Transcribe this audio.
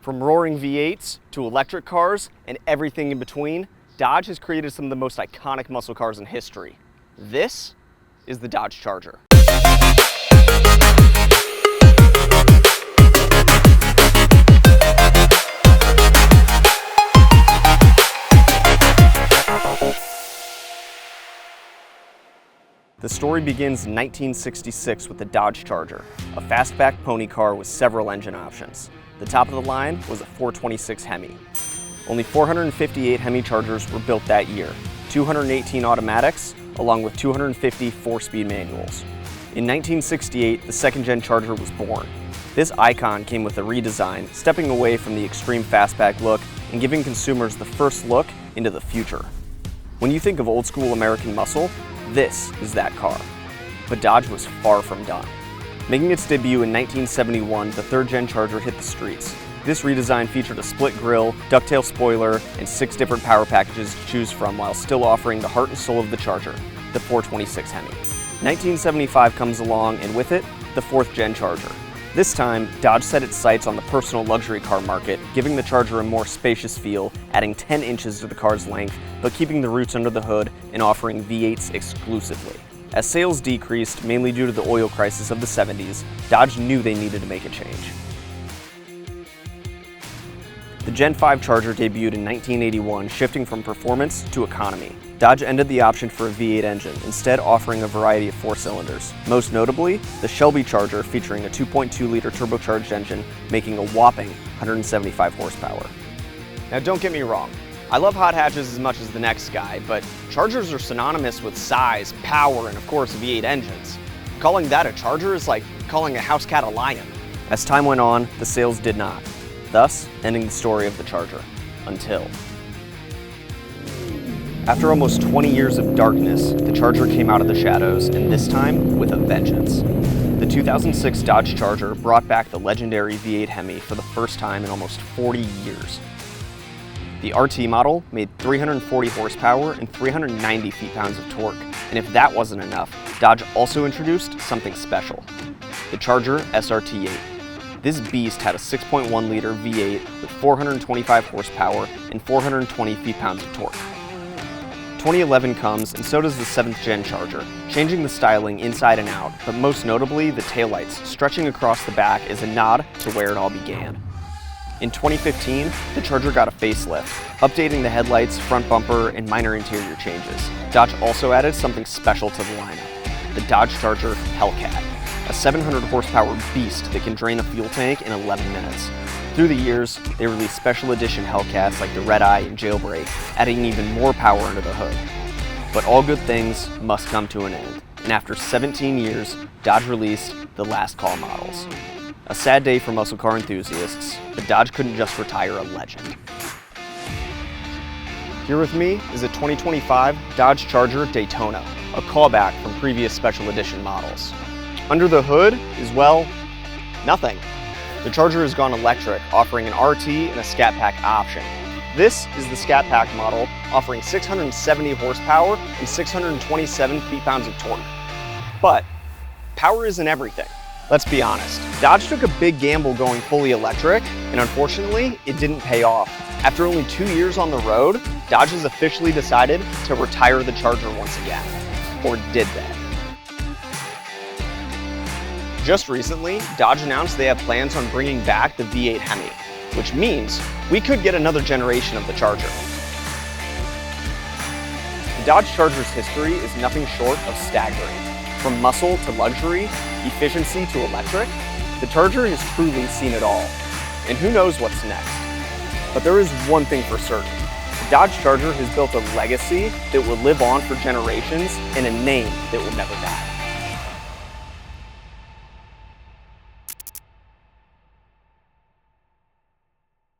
From roaring V8s to electric cars and everything in between, Dodge has created some of the most iconic muscle cars in history. This is the Dodge Charger. The story begins in 1966 with the Dodge Charger, a fastback pony car with several engine options. The top of the line was a 426 Hemi. Only 458 Hemi Chargers were built that year, 218 automatics, along with 250 four-speed manuals. In 1968, the second-gen Charger was born. This icon came with a redesign, stepping away from the extreme fastback look and giving consumers the first look into the future. When you think of old-school American muscle, this is that car. But Dodge was far from done. Making its debut in 1971, the third-gen Charger hit the streets. This redesign featured a split grille, ducktail spoiler, and 6 different power packages to choose from while still offering the heart and soul of the Charger, the 426 Hemi. 1975 comes along, and with it, the 4th-gen Charger. This time, Dodge set its sights on the personal luxury car market, giving the Charger a more spacious feel, adding 10 inches to the car's length, but keeping the roots under the hood and offering V8s exclusively. As sales decreased, mainly due to the oil crisis of the 70s, Dodge knew they needed to make a change. The Gen 5 Charger debuted in 1981, shifting from performance to economy. Dodge ended the option for a V8 engine, instead offering a variety of 4 cylinders. Most notably, the Shelby Charger featuring a 2.2-liter turbocharged engine, making a whopping 175 horsepower. Now don't get me wrong, I love hot hatches as much as the next guy, but Chargers are synonymous with size, power, and of course V8 engines. Calling that a Charger is like calling a house cat a lion. As time went on, the sales did not, thus ending the story of the Charger. Until. After almost 20 years of darkness, the Charger came out of the shadows, and this time with a vengeance. The 2006 Dodge Charger brought back the legendary V8 Hemi for the first time in almost 40 years. The RT model made 340 horsepower and 390 feet-pounds of torque, and if that wasn't enough, Dodge also introduced something special, the Charger SRT8. This beast had a 6.1-liter V8 with 425 horsepower and 420 feet-pounds of torque. 2011 comes, and so does the 7th-gen Charger, changing the styling inside and out, but most notably the taillights stretching across the back is a nod to where it all began. In 2015, the Charger got a facelift, updating the headlights, front bumper, and minor interior changes. Dodge also added something special to the lineup, the Dodge Charger Hellcat, a 700 horsepower beast that can drain a fuel tank in 11 minutes. Through the years, they released special edition Hellcats like the Red Eye and Jailbreak, adding even more power under the hood. But all good things must come to an end, and after 17 years, Dodge released the last call models. A sad day for muscle car enthusiasts, but Dodge couldn't just retire a legend. Here with me is a 2025 Dodge Charger Daytona, a callback from previous special edition models. Under the hood is, well, nothing. The Charger has gone electric, offering an RT and a Scat Pack option. This is the Scat Pack model, offering 670 horsepower and 627 feet-pounds of torque. But power isn't everything. Let's be honest, Dodge took a big gamble going fully electric, and unfortunately, it didn't pay off. After only 2 years on the road, Dodge has officially decided to retire the Charger once again. Or did they? Just recently, Dodge announced they have plans on bringing back the V8 Hemi, which means we could get another generation of the Charger. The Dodge Charger's history is nothing short of staggering. From muscle to luxury, efficiency to electric, the Charger has truly seen it all. And who knows what's next? But there is one thing for certain. The Dodge Charger has built a legacy that will live on for generations and a name that will never die.